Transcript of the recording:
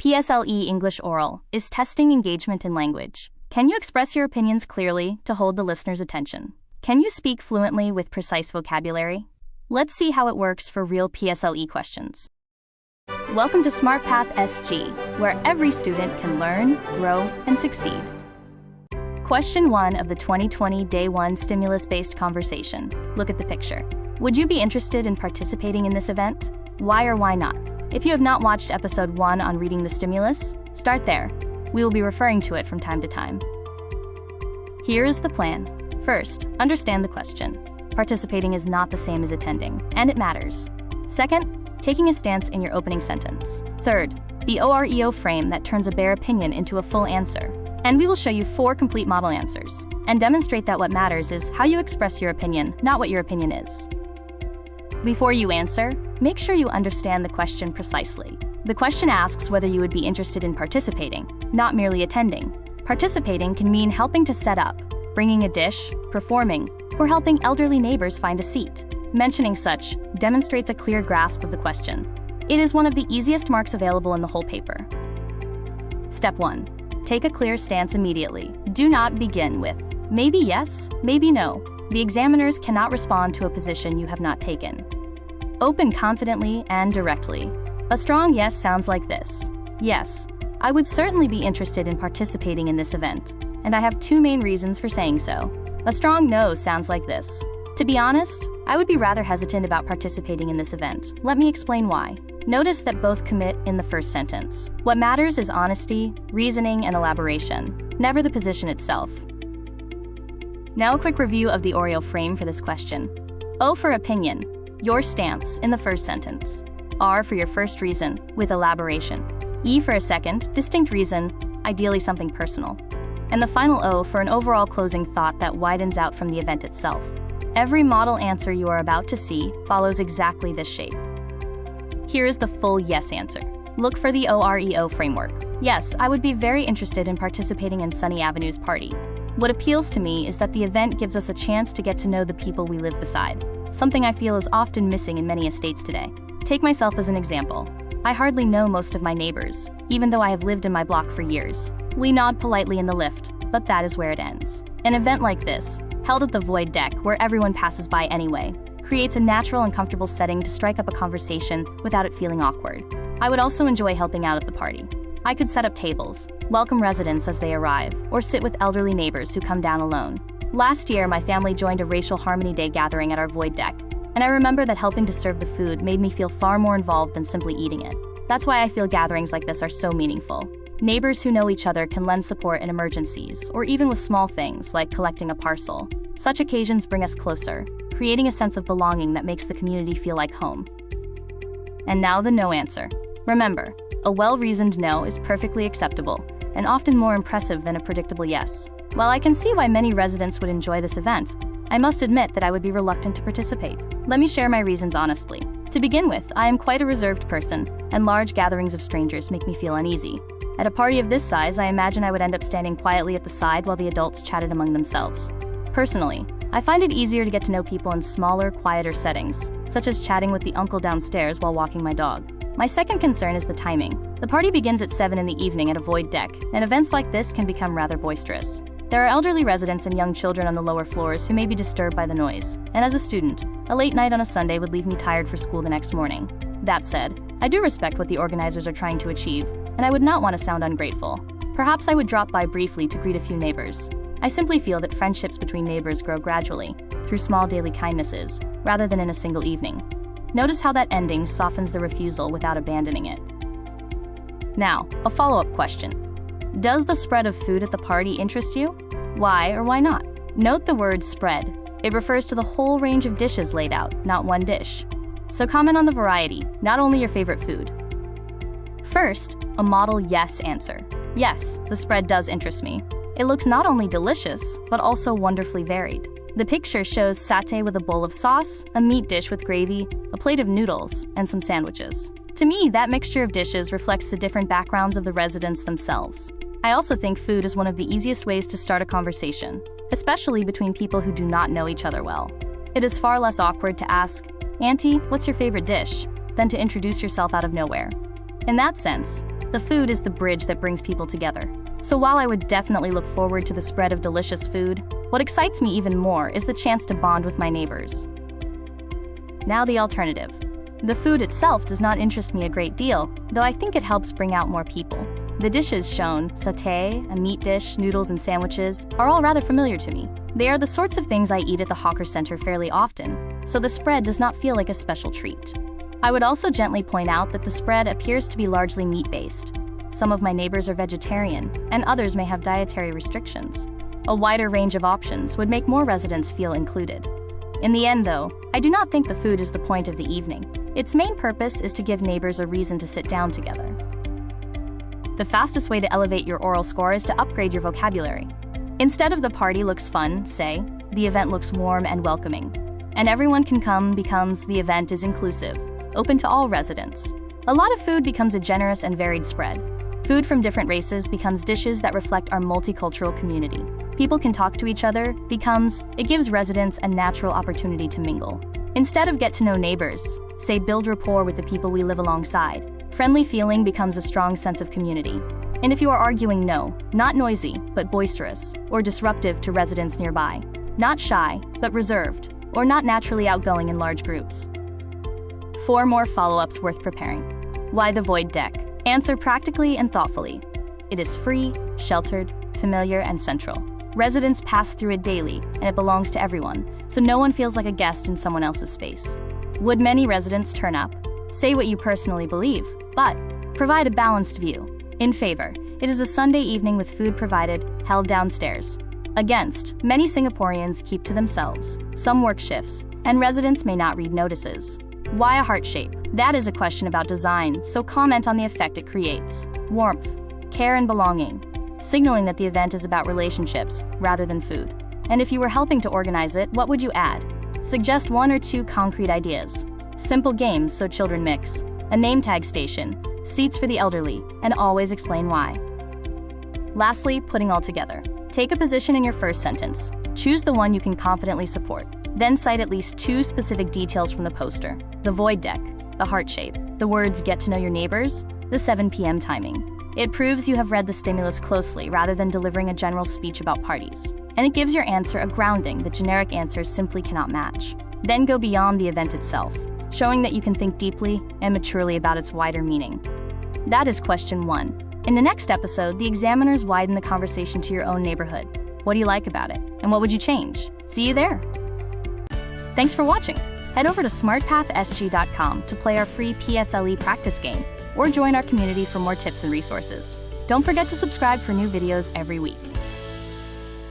PSLE English Oral is testing engagement in language. Can you express your opinions clearly to hold the listener's attention? Can you speak fluently with precise vocabulary? Let's see how it works for real PSLE questions. Welcome to SmartPath SG, where every student can learn, grow, and succeed. Question 1 of the 2020 Day 1 stimulus-based conversation. Look at the picture. Would you be interested in participating in this event? Why or why not? If you have not watched episode 1 on reading the stimulus, start there. We will be referring to it from time to time. Here is the plan. First, understand the question. Participating is not the same as attending, and it matters. Second, taking a stance in your opening sentence. Third, the OREO frame that turns a bare opinion into a full answer. And we will show you 4 complete model answers, and demonstrate that what matters is how you express your opinion, not what your opinion is. Before you answer, make sure you understand the question precisely. The question asks whether you would be interested in participating, not merely attending. Participating can mean helping to set up, bringing a dish, performing, or helping elderly neighbors find a seat. Mentioning such demonstrates a clear grasp of the question. It is one of the easiest marks available in the whole paper. Step 1. Take a clear stance immediately. Do not begin with, maybe yes, maybe no. The examiners cannot respond to a position you have not taken. Open confidently and directly. A strong yes sounds like this. Yes, I would certainly be interested in participating in this event, and I have 2 main reasons for saying so. A strong no sounds like this. To be honest, I would be rather hesitant about participating in this event. Let me explain why. Notice that both commit in the first sentence. What matters is honesty, reasoning, and elaboration, never the position itself. Now a quick review of the OREO frame for this question. O for opinion, your stance in the first sentence. R for your first reason, with elaboration. E for a second, distinct reason, ideally something personal. And the final O for an overall closing thought that widens out from the event itself. Every model answer you are about to see follows exactly this shape. Here is the full yes answer. Look for the OREO framework. Yes, I would be very interested in participating in Sunny Avenue's party. What appeals to me is that the event gives us a chance to get to know the people we live beside, something I feel is often missing in many estates today. Take myself as an example. I hardly know most of my neighbors, even though I have lived in my block for years. We nod politely in the lift, but that is where it ends. An event like this, held at the void deck where everyone passes by anyway, creates a natural and comfortable setting to strike up a conversation without it feeling awkward. I would also enjoy helping out at the party. I could set up tables, welcome residents as they arrive, or sit with elderly neighbors who come down alone. Last year, my family joined a Racial Harmony Day gathering at our void deck, and I remember that helping to serve the food made me feel far more involved than simply eating it. That's why I feel gatherings like this are so meaningful. Neighbors who know each other can lend support in emergencies, or even with small things like collecting a parcel. Such occasions bring us closer, creating a sense of belonging that makes the community feel like home. And now the no answer. Remember, a well-reasoned no is perfectly acceptable, and often more impressive than a predictable yes. While I can see why many residents would enjoy this event, I must admit that I would be reluctant to participate. Let me share my reasons honestly. To begin with, I am quite a reserved person, and large gatherings of strangers make me feel uneasy. At a party of this size, I imagine I would end up standing quietly at the side while the adults chatted among themselves. Personally, I find it easier to get to know people in smaller, quieter settings, such as chatting with the uncle downstairs while walking my dog. My second concern is the timing. The party begins at 7 in the evening at a void deck, and events like this can become rather boisterous. There are elderly residents and young children on the lower floors who may be disturbed by the noise, and as a student, a late night on a Sunday would leave me tired for school the next morning. That said, I do respect what the organizers are trying to achieve, and I would not want to sound ungrateful. Perhaps I would drop by briefly to greet a few neighbors. I simply feel that friendships between neighbors grow gradually, through small daily kindnesses, rather than in a single evening. Notice how that ending softens the refusal without abandoning it. Now, a follow-up question. Does the spread of food at the party interest you? Why or why not? Note the word spread. It refers to the whole range of dishes laid out, not one dish. So comment on the variety, not only your favorite food. First, a model yes answer. Yes, the spread does interest me. It looks not only delicious, but also wonderfully varied. The picture shows satay with a bowl of sauce, a meat dish with gravy, a plate of noodles, and some sandwiches. To me, that mixture of dishes reflects the different backgrounds of the residents themselves. I also think food is one of the easiest ways to start a conversation, especially between people who do not know each other well. It is far less awkward to ask, "Auntie, what's your favorite dish?" than to introduce yourself out of nowhere. In that sense, The food is the bridge that brings people together. So while I would definitely look forward to the spread of delicious food, what excites me even more is the chance to bond with my neighbors. Now the alternative. The food itself does not interest me a great deal, though I think it helps bring out more people. The dishes shown, sauté, a meat dish, noodles, and sandwiches, are all rather familiar to me. They are the sorts of things I eat at the hawker center fairly often, so the spread does not feel like a special treat. I would also gently point out that the spread appears to be largely meat-based. Some of my neighbors are vegetarian, and others may have dietary restrictions. A wider range of options would make more residents feel included. In the end, though, I do not think the food is the point of the evening. Its main purpose is to give neighbors a reason to sit down together. The fastest way to elevate your oral score is to upgrade your vocabulary. Instead of "the party looks fun," say, "the event looks warm and welcoming." And "everyone can come" becomes "the event is inclusive, open to all residents." A lot of food becomes a generous and varied spread. Food from different races becomes dishes that reflect our multicultural community. People can talk to each other becomes it gives residents a natural opportunity to mingle. Instead of "get to know neighbors," say "build rapport with the people we live alongside." Friendly feeling becomes a strong sense of community. And if you are arguing no, not noisy, but boisterous, or disruptive to residents nearby, not shy, but reserved, or not naturally outgoing in large groups. 4 more follow-ups worth preparing. Why the void deck? Answer practically and thoughtfully. It is free, sheltered, familiar, and central. Residents pass through it daily, and it belongs to everyone, so no one feels like a guest in someone else's space. Would many residents turn up? Say what you personally believe, but provide a balanced view. In favor, it is a Sunday evening with food provided, held downstairs. Against, many Singaporeans keep to themselves, some work shifts, and residents may not read notices. Why a heart shape? That is a question about design, so comment on the effect it creates. Warmth, care, and belonging, signaling that the event is about relationships rather than food. And if you were helping to organize it, what would you add? Suggest 1 or 2 concrete ideas. Simple games so children mix, a name tag station, seats for the elderly, and always explain why. Lastly, putting all together. Take a position in your first sentence. Choose the one you can confidently support. Then cite at least 2 specific details from the poster: the void deck, the heart shape, the words "get to know your neighbors," the 7 p.m. timing. It proves you have read the stimulus closely rather than delivering a general speech about parties. And it gives your answer a grounding that generic answers simply cannot match. Then go beyond the event itself, showing that you can think deeply and maturely about its wider meaning. That is question 1. In the next episode, the examiners widen the conversation to your own neighborhood. What do you like about it? And what would you change? See you there! Thanks for watching! Head over to smartpathsg.com to play our free PSLE practice game, or join our community for more tips and resources. Don't forget to subscribe for new videos every week.